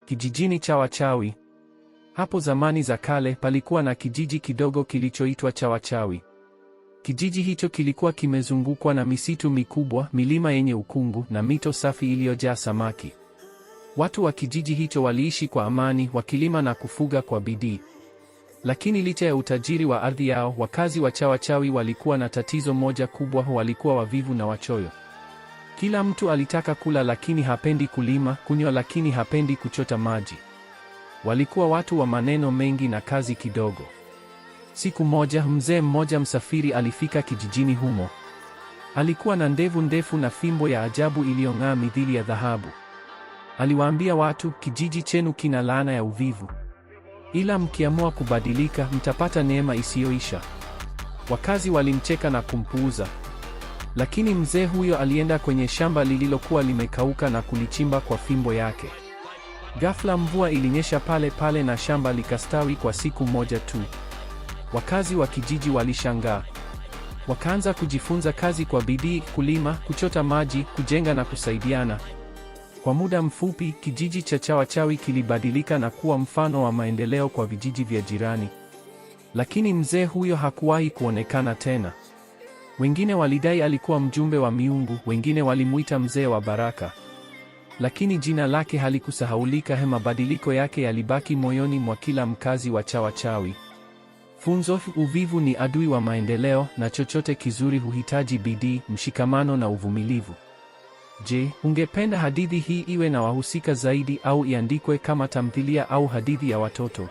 Kijijini cha wachawi. Hapo zamani za kale palikuwa na kijiji kidogo kilichoitwa cha wachawi. Kijiji hicho kilikuwa kimezungukwa na misitu mikubwa, milima yenye ukungu na mito safi iliyojaa samaki. Watu wa kijiji hicho waliishi kwa amani, wakilima na kufuga kwa bidii. Lakini licha ya utajiri wa ardhi yao, wakazi wa Chawachawi walikuwa na tatizo moja kubwa: walikuwa wavivu na wachoyo. Kila mtu alitaka kula lakini hapendi kulima, kunywa lakini hapendi kuchota maji. Walikuwa watu wa maneno mengi na kazi kidogo. Siku moja, mzee mmoja msafiri alifika kijijini humo. Alikuwa na ndevu ndefu na fimbo ya ajabu iliyong'aa mithili ya dhahabu. Aliwaambia watu, kijiji chenu kina laana ya uvivu. Ila mkiamua kubadilika, mtapata neema isiyoisha. Wakazi walimcheka na kumpuuza. Lakini mzee huyo alienda kwenye shamba lililokuwa limekauka na kulichimba kwa fimbo yake. Ghafla mvua ilinyesha pale pale na shamba likastawi kwa siku moja tu. Wakazi wa kijiji walishangaa. Wakaanza kujifunza kazi kwa bidii: kulima, kuchota maji, kujenga na kusaidiana. Kwa muda mfupi, kijiji cha Chawachawi kilibadilika na kuwa mfano wa maendeleo kwa vijiji vya jirani. Lakini mzee huyo hakuwahi kuonekana tena. Wengine walidai alikuwa mjumbe wa miungu, wengine walimuita mzee wa baraka. Lakini jina lake halikusahaulika. Mabadiliko yake yalibaki moyoni mwa kila mkazi wa Chawachawi. Funzo: uvivu ni adui wa maendeleo, na chochote kizuri huhitaji bidii, mshikamano na uvumilivu. Je, ungependa hadithi hii iwe na wahusika zaidi au iandikwe kama tamthilia au hadithi ya watoto?